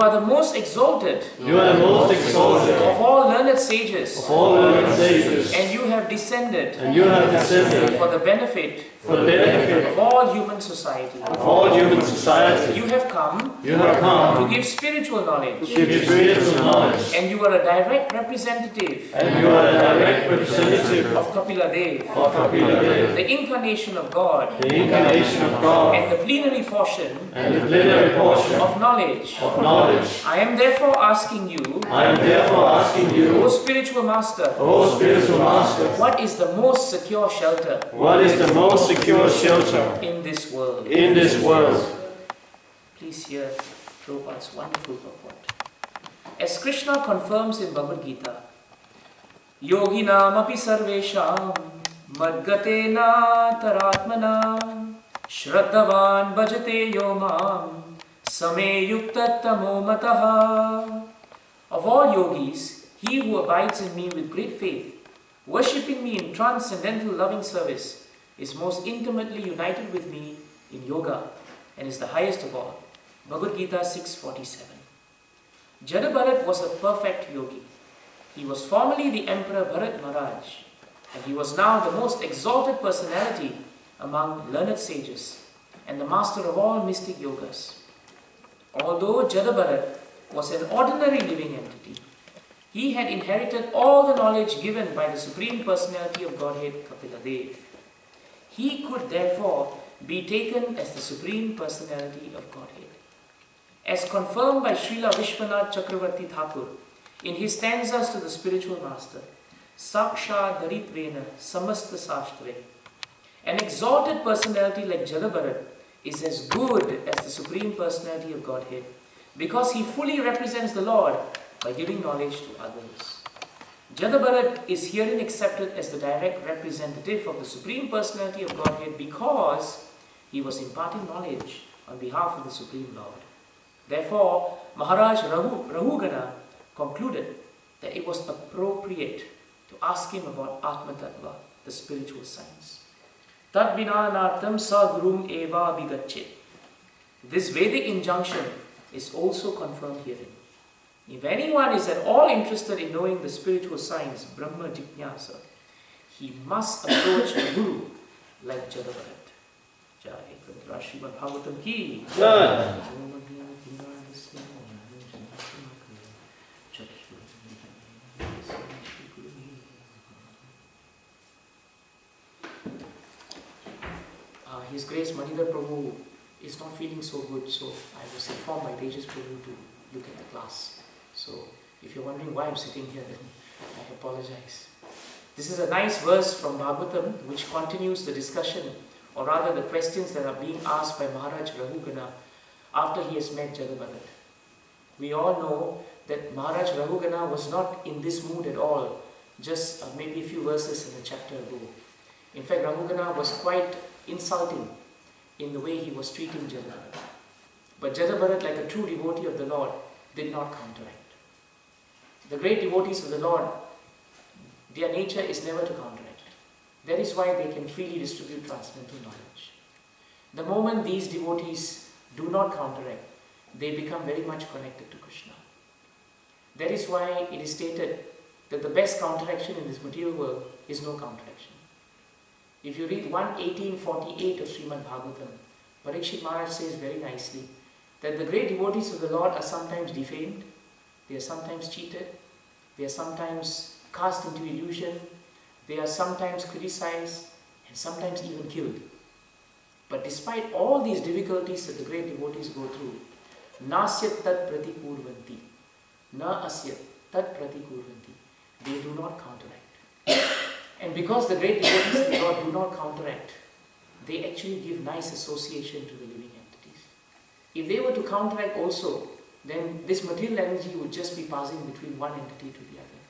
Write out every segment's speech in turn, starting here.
are the most exalted. You are the most exalted of all learned sages. of all learned sages. And you have descended. And you have descended for the benefit. for the benefit of all human society. of all human society. You have come. You have come to give spiritual knowledge. to give spiritual knowledge. And you are a direct representative. And you are a direct representative of Kapila Dev. of Kapila Dev, The incarnation of God. the incarnation of God, And the plenary portion. and the plenary portion of knowledge. of knowledge. I am therefore asking you. I am therefore asking O you, spiritual master. O spiritual master, What is the most secure shelter what is the most secure shelter in this world? in this world? Please hear Prabhupada's wonderful purport. As Krishna confirms in Bhagavad Gita, Yoginam api sarvesham madgatena taratmana shraddhavan bhajate yomam same yuktamo mataha. Of all yogis, he who abides in me with great faith, worshipping me in transcendental loving service, is most intimately united with me in yoga and is the highest of all. Bhagavad Gita 6:47. Jada Bharat was a perfect yogi. He was formerly the Emperor Bharat Maharaj, and he was now the most exalted personality among learned sages and the master of all mystic yogas. Although Jada Bharat was an ordinary living entity, he had inherited all the knowledge given by the Supreme Personality of Godhead, Kapila Dev. He could therefore be taken as the Supreme Personality of Godhead. As confirmed by Srila Vishwanath Chakravarti Thakur in his stanzas to the spiritual master, Saksha Daritvena Samasta Sashtre, an exalted personality like Jada Bharat is as good as the Supreme Personality of Godhead because he fully represents the Lord by giving knowledge to others. Jada Bharat is herein accepted as the direct representative of the Supreme Personality of Godhead because he was imparting knowledge on behalf of the Supreme Lord. Therefore, Maharaj Rahugana concluded that it was appropriate to ask him about Atma Tattva, the spiritual science. Tad vinanartam sa gurum eva vigacchit. This Vedic injunction is also confirmed herein. If anyone is at all interested in knowing the spiritual science, Brahma Jijnasa, he must approach a guru like Jada Bharat. Jai Kandra Srimad Bhagavatam ki. Jai. His Grace Manidhar Prabhu is not feeling so good, so I was informed by Tejas Prabhu to look at the class. So if you're wondering why I'm sitting here, then I apologize. This is a nice verse from Bhagavatam which continues the discussion, or rather the questions that are being asked by Maharaj Rahugana after he has met Jada Bharat. We all know that Maharaj Rahugana was not in this mood at all, just maybe a few verses in the chapter ago. In fact, Rahugana was quite insulting in the way he was treating Jada Bharat. But Jada Bharat, like a true devotee of the Lord, did not counteract. The great devotees of the Lord, their nature is never to counteract. That is why they can freely distribute transcendental knowledge. The moment these devotees do not counteract, they become very much connected to Krishna. That is why it is stated that the best counteraction in this material world is no counteraction. If you read 1:1848 of Srimad Bhagavatam, Parikshit Maharaj says very nicely that the great devotees of the Lord are sometimes defamed, they are sometimes cheated, they are sometimes cast into illusion, they are sometimes criticized, and sometimes even killed. But despite all these difficulties that the great devotees go through, nasyat tat pratikurvanti, na asyat tat pratikurvanti, they do not counteract. And because the great devotees of the Lord do not counteract, they actually give nice association to the living entities. If they were to counteract also, then this material energy would just be passing between one entity to the other.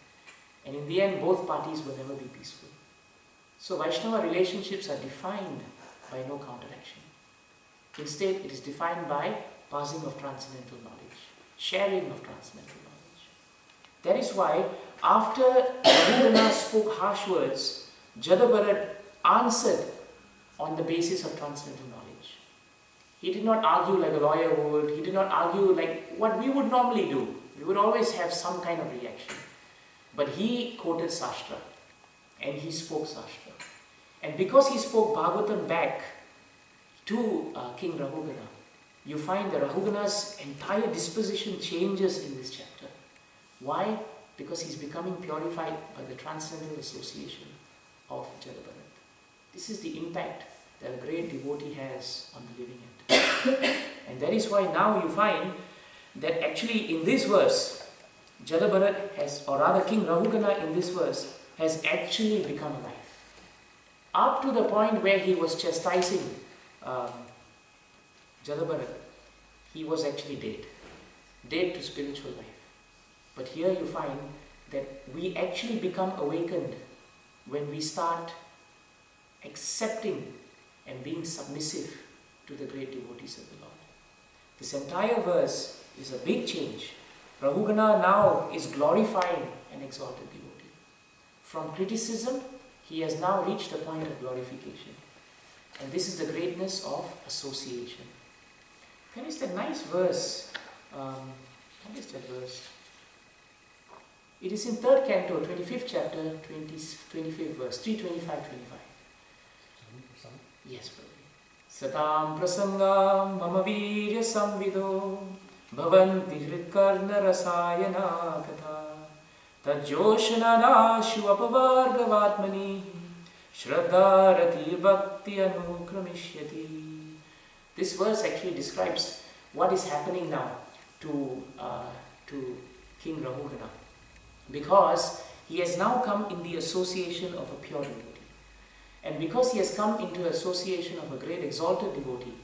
And in the end, both parties will never be peaceful. So Vaishnava relationships are defined by no counteraction. Instead, it is defined by passing of transcendental knowledge, sharing of transcendental knowledge. That is why, after Rahugana spoke harsh words, Jada Bharat answered on the basis of transcendental knowledge. He did not argue like a lawyer would. He did not argue like what we would normally do. We would always have some kind of reaction. But he quoted Shastra and he spoke Shastra. And because he spoke Bhagavatam back to King Rahugana, you find that Rahugana's entire disposition changes in this chapter. Why? Because he's becoming purified by the transcendental association of Jalabarat. This is the impact that a great devotee has on the living entity. And that is why now you find that actually in this verse, Jalabarat has, or rather King Rahugana in this verse, has actually become alive. Up to the point where he was chastising Jalabarat, he was actually dead to spiritual life. But here you find that we actually become awakened when we start accepting and being submissive to the great devotees of the Lord. This entire verse is a big change. Rahugana now is glorifying an exalted devotee. From criticism, he has now reached the point of glorification. And this is the greatness of association. Then is that nice verse. What is that verse? It is in 3rd canto, 25th chapter, 25th verse, 325-25. Yes, Prabhuji. Satam prasangam mama virya samvido bhavanti hritkarna rasayana katha tajoshanadashu apavargavatmani shraddharati bhakti anukramishyati. This verse actually describes what is happening now to King Rahugana, because he has now come in the association of a pure devotee. And because he has come into association of a great exalted devotee,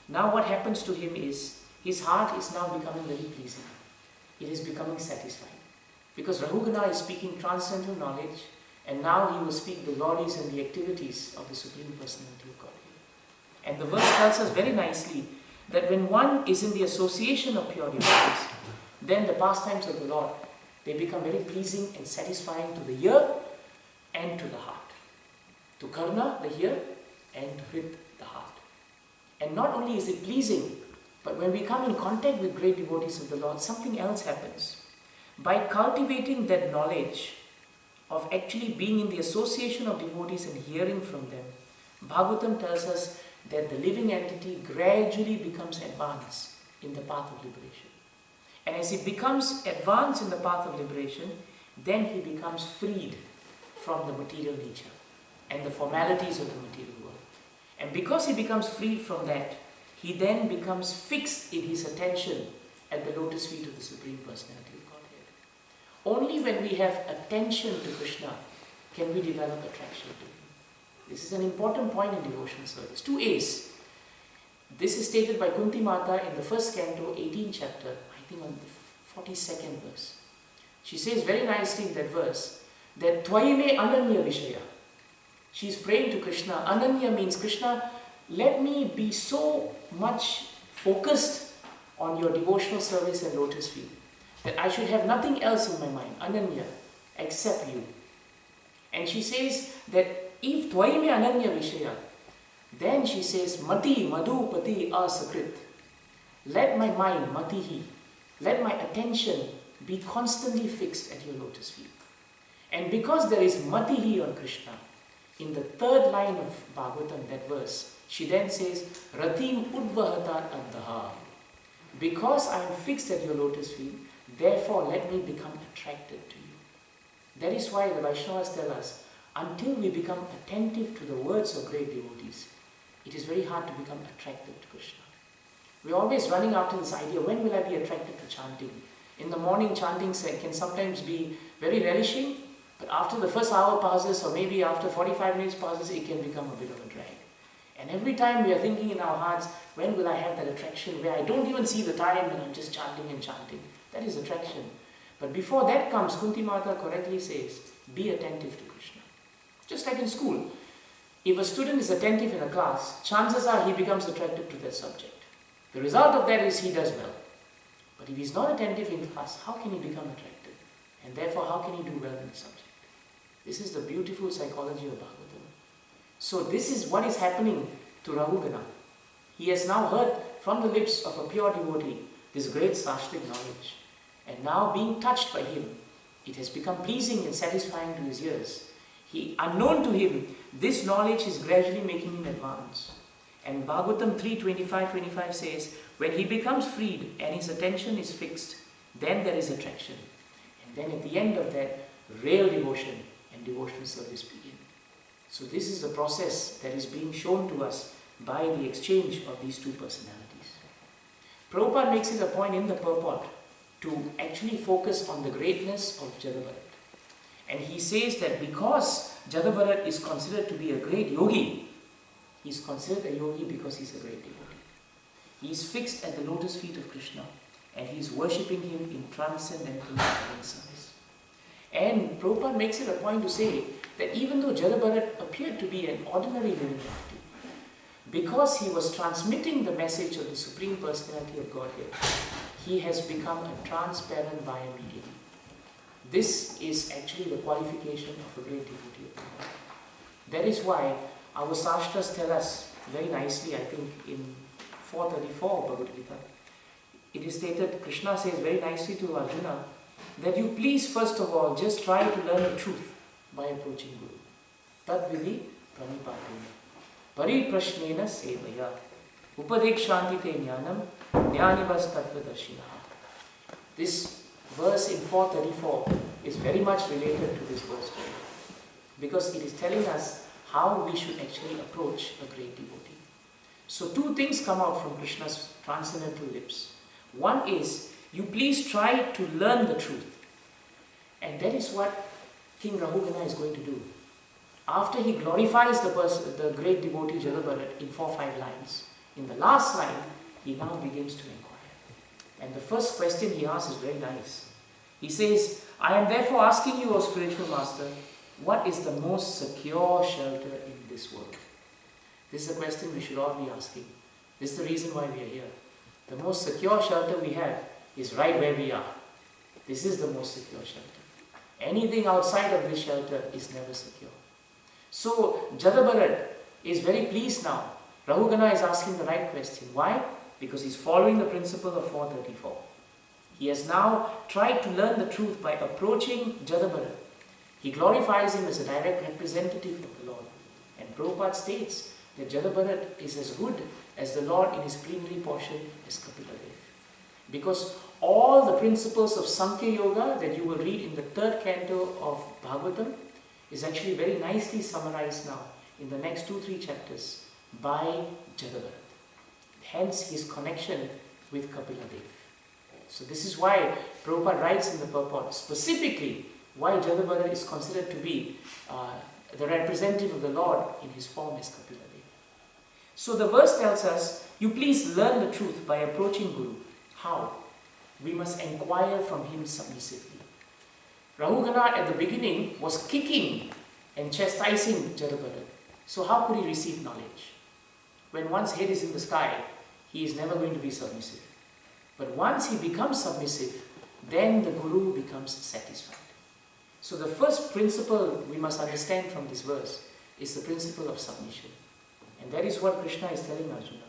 now what happens to him is, his heart is now becoming very pleasing. It is becoming satisfied. Because Rahugana is speaking transcendental knowledge, and now he will speak the glories and the activities of the Supreme Personality of Godhead. And the verse tells us very nicely that when one is in the association of pure devotees, then the pastimes of the Lord, they become very pleasing and satisfying to the ear and to the heart. To Karna, the ear, and to Hrit, the heart. And not only is it pleasing, but when we come in contact with great devotees of the Lord, something else happens. By cultivating that knowledge of actually being in the association of devotees and hearing from them, Bhagavatam tells us that the living entity gradually becomes advanced in the path of liberation. And as he becomes advanced in the path of liberation, then he becomes freed from the material nature and the formalities of the material world. And because he becomes freed from that, he then becomes fixed in his attention at the lotus feet of the Supreme Personality of Godhead. Only when we have attention to Krishna can we develop attraction to him. This is an important point in devotional service. 2A's. This is stated by Kunti Mata in the 1st canto, 18th chapter, I think on the 42nd verse. She says very nicely in that verse that Tvayime Ananya Vishaya. She is praying to Krishna. Ananya means, Krishna, let me be so much focused on your devotional service and lotus feet that I should have nothing else in my mind, Ananya, except you. And she says that if Tvayime Ananya Vishaya, then she says, Mati Madhupati Asakrit. Let my mind, Matihi, let my attention be constantly fixed at your lotus feet. And because there is Matihi on Krishna, in the 3rd line of Bhagavatam, that verse, she then says, Ratim Udvahata Addaha. Because I am fixed at your lotus feet, therefore let me become attracted to you. That is why the Vaishnavas tell us, until we become attentive to the words of great devotees, it is very hard to become attracted to Krishna. We're always running after this idea, when will I be attracted to chanting? In the morning, chanting can sometimes be very relishing, but after the first hour passes, or maybe after 45 minutes passes, it can become a bit of a drag. And every time we are thinking in our hearts, when will I have that attraction where I don't even see the time and I'm just chanting and chanting. That is attraction. But before that comes, Kunti Mata correctly says, be attentive to Krishna. Just like in school, if a student is attentive in a class, chances are he becomes attracted to that subject. The result of that is he does well. But if he's not attentive in class, how can he become attracted? And therefore, how can he do well in the subject? This is the beautiful psychology of Bhagavatam. So this is what is happening to Rahugana. He has now heard from the lips of a pure devotee this great Sashtric knowledge. And now being touched by him, it has become pleasing and satisfying to his ears. Unknown to him, this knowledge is gradually making him advance. And Bhagavatam 3:25 says, when he becomes freed and his attention is fixed, then there is attraction. And then at the end of that, real devotion and devotional service begin. So this is the process that is being shown to us by the exchange of these two personalities. Prabhupada makes it a point in the purport to actually focus on the greatness of Jadabharat. And he says that because Jadabharat is considered to be a great yogi, he is considered a yogi because he is a great devotee. He is fixed at the lotus feet of Krishna and he is worshipping him in transcendental loving service. And Prabhupada makes it a point to say that even though Jadabharat appeared to be an ordinary living entity, because he was transmitting the message of the Supreme Personality of Godhead, he has become a transparent via medium. This is actually the qualification of a great devotee of God. That is why our Shastras tell us very nicely, I think in 434 Bhagavad Gita, it is stated, Krishna says very nicely to Arjuna, that you please first of all just try to learn the truth by approaching Guru. Tad vidhi pranipatena pariprashnena sevaya upadekshantite jnanam jnanivas tattvadarshinaha. This verse in 434 is very much related to this verse today, because it is telling us how we should actually approach a great devotee. So two things come out from Krishna's transcendental lips. One is, you please try to learn the truth. And that is what King Rahugana is going to do. After he glorifies the great devotee Jadabharat in 4-5 lines, in the last line, he now begins to inquire. And the first question he asks is very nice. He says, I am therefore asking you, O spiritual master, what is the most secure shelter in this world? This is a question we should all be asking. This is the reason why we are here. The most secure shelter we have is right where we are. This is the most secure shelter. Anything outside of this shelter is never secure. So Jadabharat is very pleased now. Rahugana is asking the right question. Why? Because he's following the principle of 434. He has now tried to learn the truth by approaching Jadabharat. He glorifies him as a direct representative of the Lord. And Prabhupada states that Jadabharat is as good as the Lord in his plenary portion as Kapila Dev. Because all the principles of Sankhya Yoga that you will read in the 3rd canto of Bhagavatam is actually very nicely summarized now in the next 2-3 chapters by Jadabharat. Hence his connection with Kapila Dev. So this is why Prabhupada writes in the purport specifically why Jadabharat is considered to be the representative of the Lord in his form as Kapila Dev. So the verse tells us, you please learn the truth by approaching Guru. How? We must inquire from him submissively. Rahugana at the beginning was kicking and chastising Jadabharat. So how could he receive knowledge? When one's head is in the sky, he is never going to be submissive. But once he becomes submissive, then the Guru becomes satisfied. So the first principle we must understand from this verse is the principle of submission. And that is what Krishna is telling Arjuna.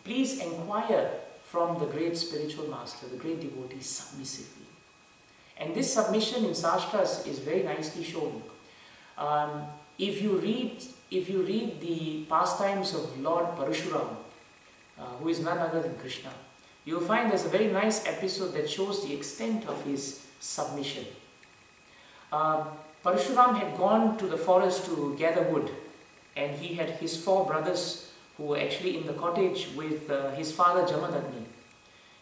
Please inquire from the great spiritual master, the great devotee, submissively. And this submission in Shastras is very nicely shown. If you read the pastimes of Lord Parashuram, who is none other than Krishna, you will find there's a very nice episode that shows the extent of his submission. Parashuram had gone to the forest to gather wood, and he had his 4 brothers who were actually in the cottage with his father Jamadagni.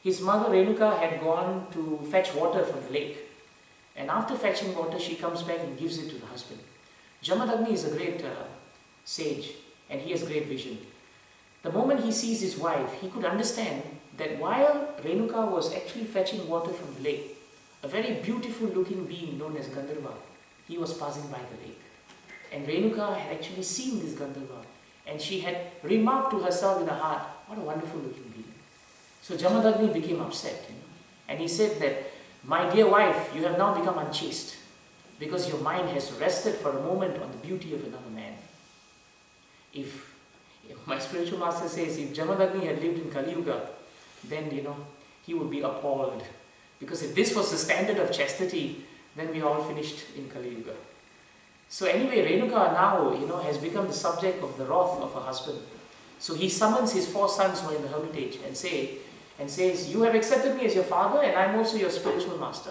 His mother Renuka had gone to fetch water from the lake, and after fetching water she comes back and gives it to the husband. Jamadagni is a great sage, and he has great vision. The moment he sees his wife, he could understand that while Renuka was actually fetching water from the lake, a very beautiful looking being known as Gandharva, he was passing by the lake. And Renuka had actually seen this Gandharva, and she had remarked to herself in her heart, what a wonderful looking being. So Jamadagni became upset, and he said that, my dear wife, you have now become unchaste, because your mind has rested for a moment on the beauty of another man. My spiritual master says if Jamadagni had lived in Kali Yuga, then he would be appalled. Because if this was the standard of chastity, then we all finished in Kali Yuga. So anyway, Renuka now has become the subject of the wrath of her husband. So he summons his 4 sons who are in the hermitage and says, you have accepted me as your father and I am also your spiritual master.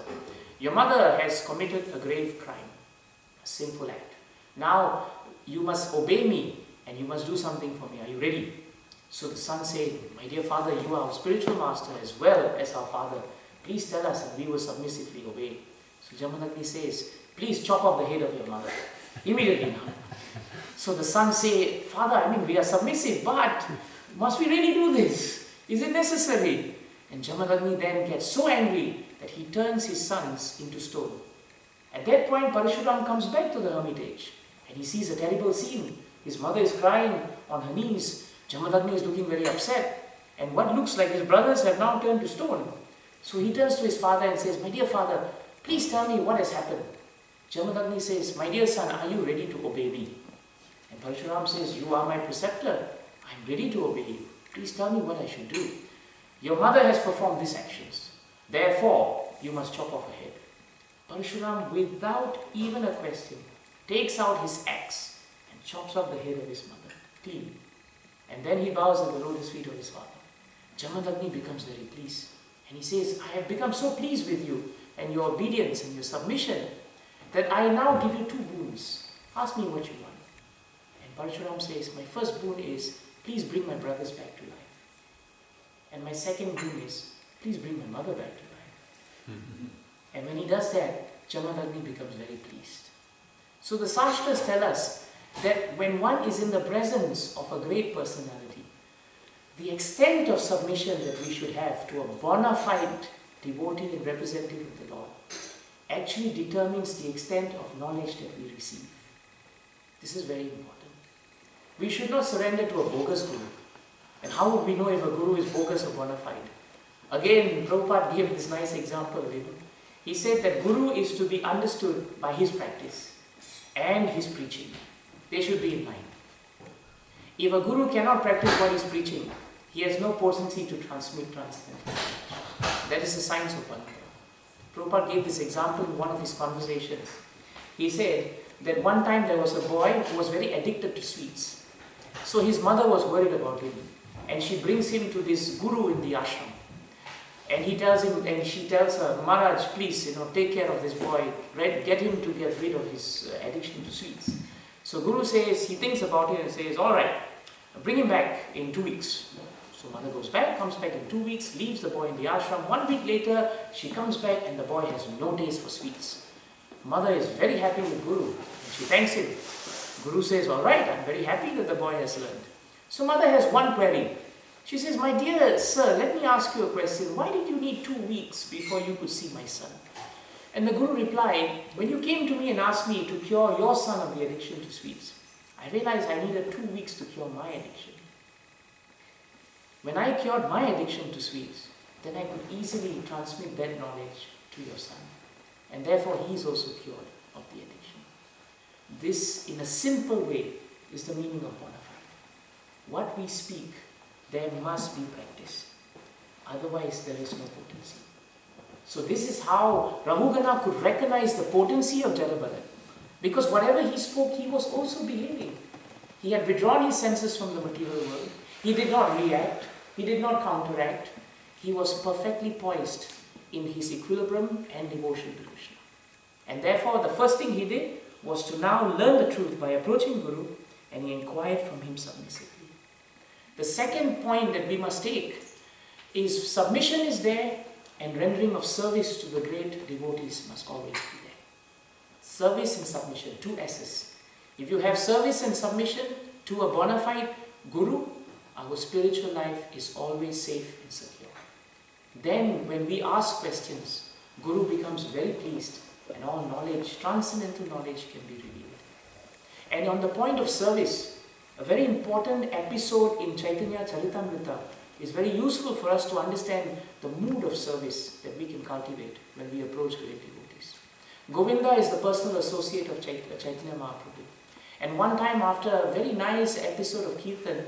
Your mother has committed a grave crime, a sinful act. Now you must obey me and you must do something for me. Are you ready? So the sons say, my dear father, you are our spiritual master as well as our father. Please tell us and we will submissively obey. So Jamadagni says, please chop off the head of your mother. Immediately now. So the sons say, Father, we are submissive, but must we really do this? Is it necessary? And Jamadagni then gets so angry that he turns his sons into stone. At that point, Parshuram comes back to the hermitage and he sees a terrible scene. His mother is crying on her knees. Jamadagni is looking very upset. And what looks like his brothers have now turned to stone. So he turns to his father and says, my dear father, please tell me what has happened. Jamadagni says, my dear son, are you ready to obey me? And Parshuram says, you are my preceptor. I am ready to obey you. Please tell me what I should do. Your mother has performed these actions. Therefore, you must chop off her head. Parshuram, without even a question, takes out his axe and chops off the head of his mother, clean. And then he bows at the lotus feet of his father. Jamadagni becomes very pleased. And he says, I have become so pleased with you and your obedience and your submission that I now give you 2 boons. Ask me what you want. And Parshuram says, my first boon is, please bring my brothers back to life. And my second boon is, please bring my mother back to life. And when he does that, Jamadagni becomes very pleased. So the Shastras tell us that when one is in the presence of a great personality, the extent of submission that we should have to a bona fide devotee and representative of the Lord actually determines the extent of knowledge that we receive. This is very important. We should not surrender to a bogus guru. And how would we know if a guru is bogus or bona fide? Again, Prabhupada gave this nice example. He said that guru is to be understood by his practice and his preaching. They should be in line. If a guru cannot practice what he's preaching, he has no potency to transmit transcendental knowledge. That is the science of Parampara. Prabhupada gave this example in one of his conversations. He said that one time there was a boy who was very addicted to sweets. So his mother was worried about him. And she brings him to this guru in the ashram. And she tells her, Maharaj, please, take care of this boy. Get him to get rid of his addiction to sweets. So Guru says, he thinks about it and says, all right, bring him back in 2 weeks. So mother goes back, comes back in 2 weeks, leaves the boy in the ashram. 1 week later, she comes back and the boy has no taste for sweets. Mother is very happy with Guru. And she thanks him. Guru says, all right, I'm very happy that the boy has learned. So mother has one query. She says, my dear sir, let me ask you a question. Why did you need 2 weeks before you could see my son? And the Guru replied, when you came to me and asked me to cure your son of the addiction to sweets, I realized I needed 2 weeks to cure my addiction. When I cured my addiction to sweets, then I could easily transmit that knowledge to your son. And therefore he is also cured of the addiction. This, in a simple way, is the meaning of bona fide. What we speak, there must be practice. Otherwise, there is no potency. So this is how Rahugana could recognize the potency of Jalabalan. Because whatever he spoke, he was also behaving. He had withdrawn his senses from the material world. He did not react. He did not counteract. He was perfectly poised in his equilibrium and devotion to Krishna. And therefore, the first thing he did was to now learn the truth by approaching Guru, and he inquired from him submissively. The second point that we must take is submission is there, and rendering of service to the great devotees must always be there. Service and submission, 2 S's. If you have service and submission to a bona fide Guru, our spiritual life is always safe and secure. Then when we ask questions, Guru becomes very pleased and all knowledge, transcendental knowledge can be revealed. And on the point of service, a very important episode in Chaitanya Charitamrita is very useful for us to understand the mood of service that we can cultivate when we approach great devotees. Govinda is the personal associate of Chaitanya Mahaprabhu. And one time after a very nice episode of Kirtan,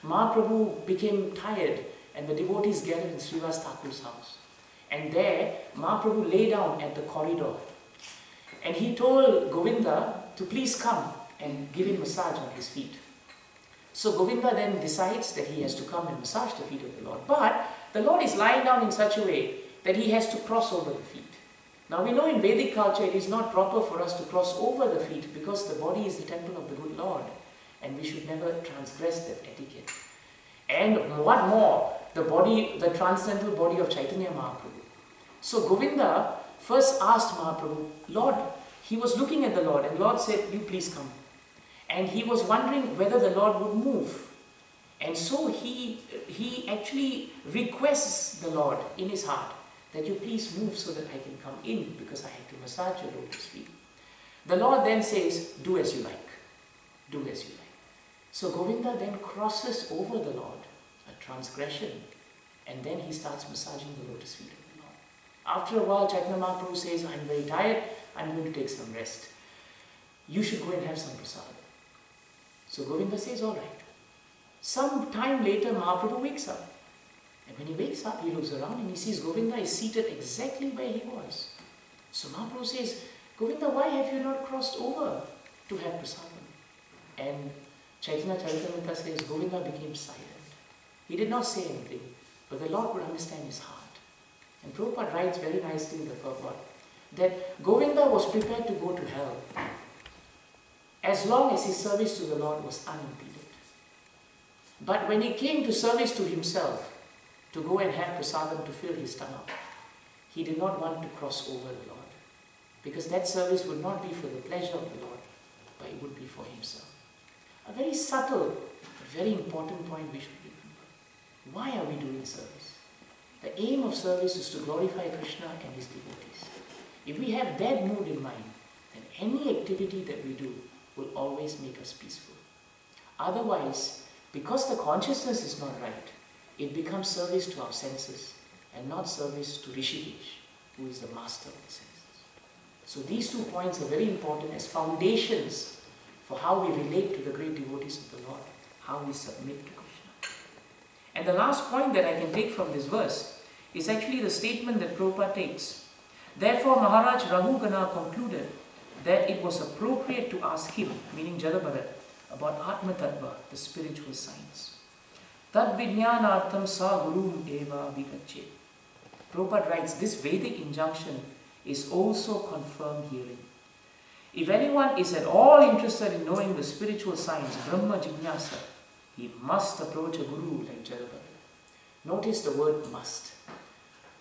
Mahaprabhu became tired and the devotees gathered in Srivas Thakur's house. And there, Mahaprabhu lay down at the corridor. And he told Govinda to please come and give him massage on his feet. So Govinda then decides that he has to come and massage the feet of the Lord. But the Lord is lying down in such a way that he has to cross over the feet. Now we know in Vedic culture it is not proper for us to cross over the feet because the body is the temple of the good Lord and we should never transgress that etiquette. And what more, the transcendental body of Chaitanya Mahaprabhu. So Govinda first asked Mahaprabhu, Lord, he was looking at the Lord and the Lord said, you please come. And he was wondering whether the Lord would move. And so he actually requests the Lord in his heart that you please move so that I can come in because I have to massage your lotus feet. The Lord then says, do as you like. Do as you like. So Govinda then crosses over the Lord, a transgression, and then he starts massaging the lotus feet of the Lord. After a while, Chaitanya Mahaprabhu says, I'm very tired, I'm going to take some rest. You should go and have some prasadam. So Govinda says, all right. Some time later, Mahaprabhu wakes up. And when he wakes up, he looks around and he sees Govinda is seated exactly where he was. So Mahaprabhu says, Govinda, why have you not crossed over to have prasadam? And Chaitanya Charitamrita says, Govinda became silent. He did not say anything, but the Lord could understand his heart. And Prabhupada writes very nicely in the purport that Govinda was prepared to go to hell as long as his service to the Lord was unimpeded. But when it came to service to himself, to go and have prasadam to fill his stomach, he did not want to cross over the Lord, because that service would not be for the pleasure of the Lord, but it would be for himself. A very subtle, but very important point we should remember. Why are we doing service? The aim of service is to glorify Krishna and his devotees. If we have that mood in mind, then any activity that we do will always make us peaceful. Otherwise, because the consciousness is not right, it becomes service to our senses and not service to Rishikesh, who is the master of the senses. So these 2 points are very important as foundations for how we relate to the great devotees of the Lord, how we submit to Krishna. And the last point that I can take from this verse is actually the statement that Prabhupada takes. Therefore, Maharaj Raghugana concluded that it was appropriate to ask him, meaning Jadabharat, about Atma Tattva, the spiritual science. Tad vijnanartham sa gurum eva vigachet. Prabhupada writes, this Vedic injunction is also confirmed herein. If anyone is at all interested in knowing the spiritual science, Brahma Jignasa, he must approach a guru like Jadabharat. Notice the word must.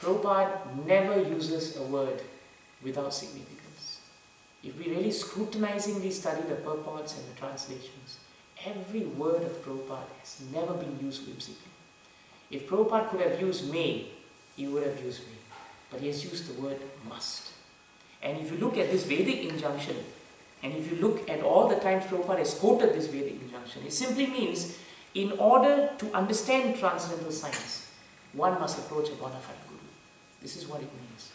Prabhupada never uses a word without significance. If we really scrutinizingly study the purports and the translations, every word of Prabhupada has never been used whimsically. If Prabhupada could have used may, he would have used may. But he has used the word must. And if you look at this Vedic injunction, and if you look at all the times Prabhupada has quoted this Vedic injunction, it simply means in order to understand transcendental science, one must approach a bona fide guru. This is what it means.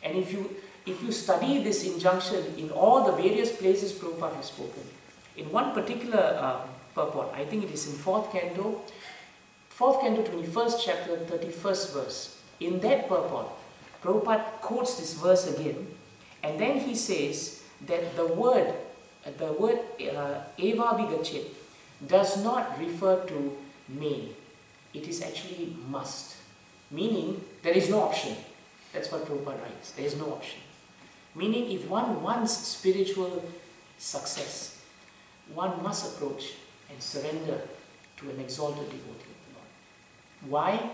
And if you study this injunction in all the various places Prabhupada has spoken, in one particular purport, I think it is in 4th canto, 21st chapter, 31st verse. In that purport, Prabhupada quotes this verse again, and then he says that the word eva vigachet does not refer to may. It is actually must. Meaning, there is no option. That's what Prabhupada writes. There is no option. Meaning, if one wants spiritual success, one must approach and surrender to an exalted devotee of the Lord. Why?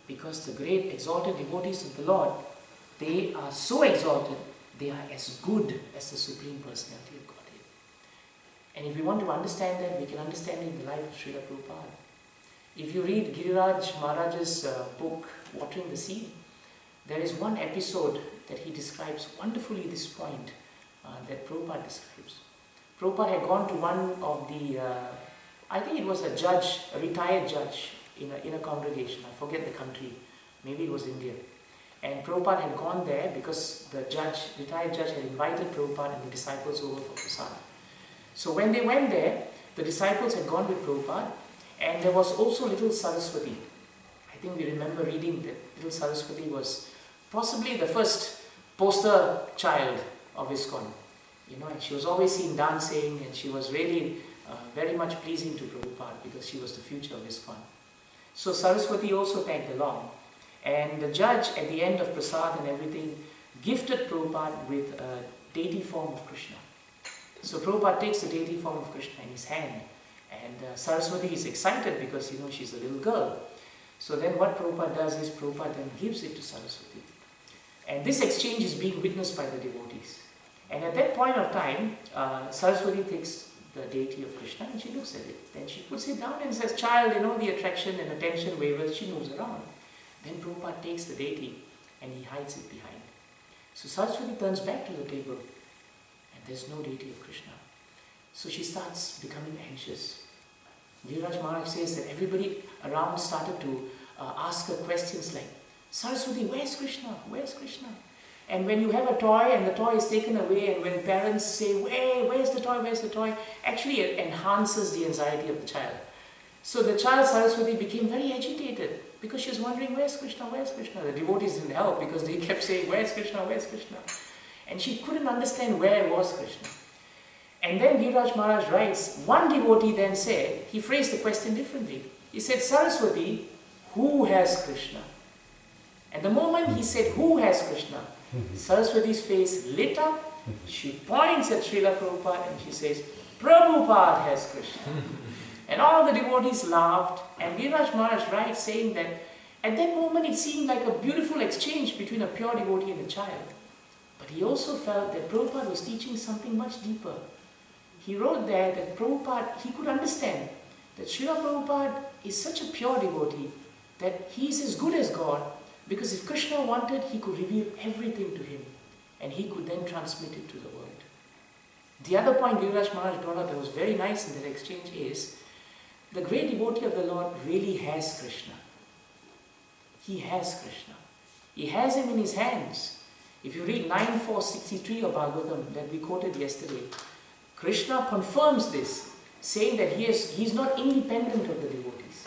Because the great exalted devotees of the Lord, they are so exalted, they are as good as the Supreme Personality of Godhead. And if we want to understand that, we can understand it in the life of Srila Prabhupada. If you read Giriraj Maharaj's book, Watering the Seed, there is one episode that he describes wonderfully this point that Prabhupada describes. Prabhupada had gone to one of the, I think it was a judge, a retired judge in a congregation. I forget the country, maybe it was India. And Prabhupada had gone there because the retired judge had invited Prabhupada and the disciples over for prasad. So when they went there, the disciples had gone with Prabhupada, And there was also little Saraswati. I think we remember reading that little Saraswati was possibly the first poster child of ISKCON. And she was always seen dancing, and she was really very much pleasing to Prabhupada because she was the future of ISKCON. So Saraswati also tagged along. And the judge at the end of Prasad and everything gifted Prabhupada with a deity form of Krishna. So Prabhupada takes the deity form of Krishna in his hand, and Saraswati is excited because she's a little girl. So then what Prabhupada does is Prabhupada then gives it to Saraswati. And this exchange is being witnessed by the devotees. And at that point of time, Saraswati takes the deity of Krishna and she looks at it. Then she puts it down and says, "Child, the attraction and attention wavers," she moves around. Then Prabhupada takes the deity and he hides it behind. So Saraswati turns back to the table and there's no deity of Krishna. So she starts becoming anxious. Giriraj Maharaj says that everybody around started to ask her questions like, "Saraswati, where's Krishna? Where's Krishna?" And when you have a toy and the toy is taken away, and when parents say, "Hey, where's the toy? Where's the toy?" actually it enhances the anxiety of the child. So the child Saraswati became very agitated because she was wondering, "Where's Krishna? Where's Krishna?" The devotees didn't help because they kept saying, "Where's Krishna? Where's Krishna?" And she couldn't understand where was Krishna. And then Giriraj Maharaj writes, one devotee then said, he phrased the question differently. He said, "Saraswati, who has Krishna?" And the moment he said, "Who has Krishna?" Saraswati's face lit up. She points at Srila Prabhupada and she says, "Prabhupada has Krishna." And all the devotees laughed. And Giriraj Maharaj writes saying that at that moment it seemed like a beautiful exchange between a pure devotee and a child. But he also felt that Prabhupada was teaching something much deeper. He wrote there that Prabhupada, he could understand that Srila Prabhupada is such a pure devotee that he is as good as God, because if Krishna wanted, he could reveal everything to him and he could then transmit it to the world. The other point Giriraj Maharaj brought up that was very nice in that exchange is the great devotee of the Lord really has Krishna. He has Krishna. He has him in his hands. If you read 9.463 of Bhagavatam that we quoted yesterday, Krishna confirms this, saying that he's not independent of the devotees.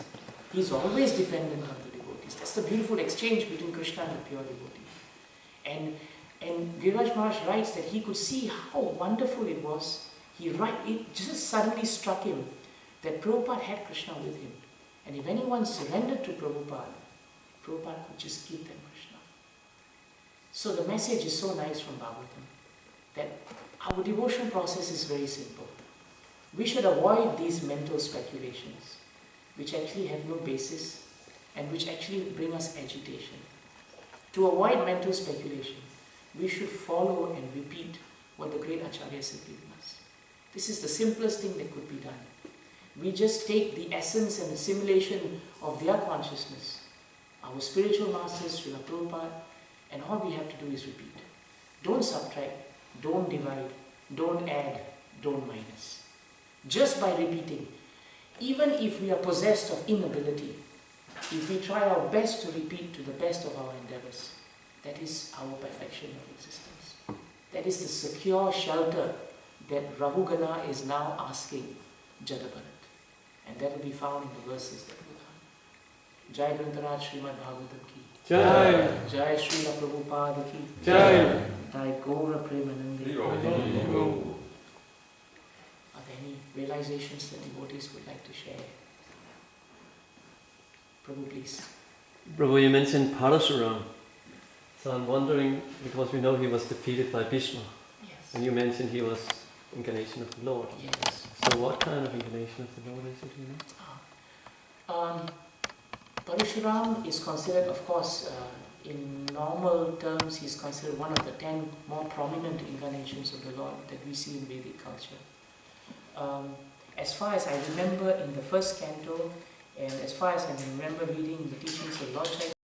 He's always dependent on the devotees. That's the beautiful exchange between Krishna and the pure devotee. And Giriraj Maharaj writes that he could see how wonderful it was. It just suddenly struck him that Prabhupada had Krishna with him. And if anyone surrendered to Prabhupada, Prabhupada could just give them Krishna. So the message is so nice from Bhagavatam that our devotional process is very simple. We should avoid these mental speculations which actually have no basis and which actually bring us agitation. To avoid mental speculation, we should follow and repeat what the great Acharyas have given us. This is the simplest thing that could be done. We just take the essence and assimilation of their consciousness, our spiritual masters, Srila Prabhupada, and all we have to do is repeat. Don't subtract, don't divide, don't add, don't minus. Just by repeating, even if we are possessed of inability, if we try our best to repeat to the best of our endeavors, that is our perfection of existence. That is the secure shelter that Rahugana is now asking Jadabharat. And that will be found in the verses that will come. Jai Grantaraj Srimad Bhagavatam ki. Jai. Jai Srila Prabhupada ki. Jai. Jai Gaura Premanande. Jai. Are there any realizations that devotees would like to share? Prabhu, please. Prabhu, you mentioned Parasuram. So I'm wondering, because we know he was defeated by Bhishma. Yes. And you mentioned he was incarnation of the Lord. Yes. So what kind of incarnation of the Lord is it, you know? Parashuram is considered, of course, in normal terms, he is considered one of the 10 more prominent incarnations of the Lord that we see in Vedic culture. As far as I remember in the first canto, and as far as I remember reading the teachings of Lord Chaitanya,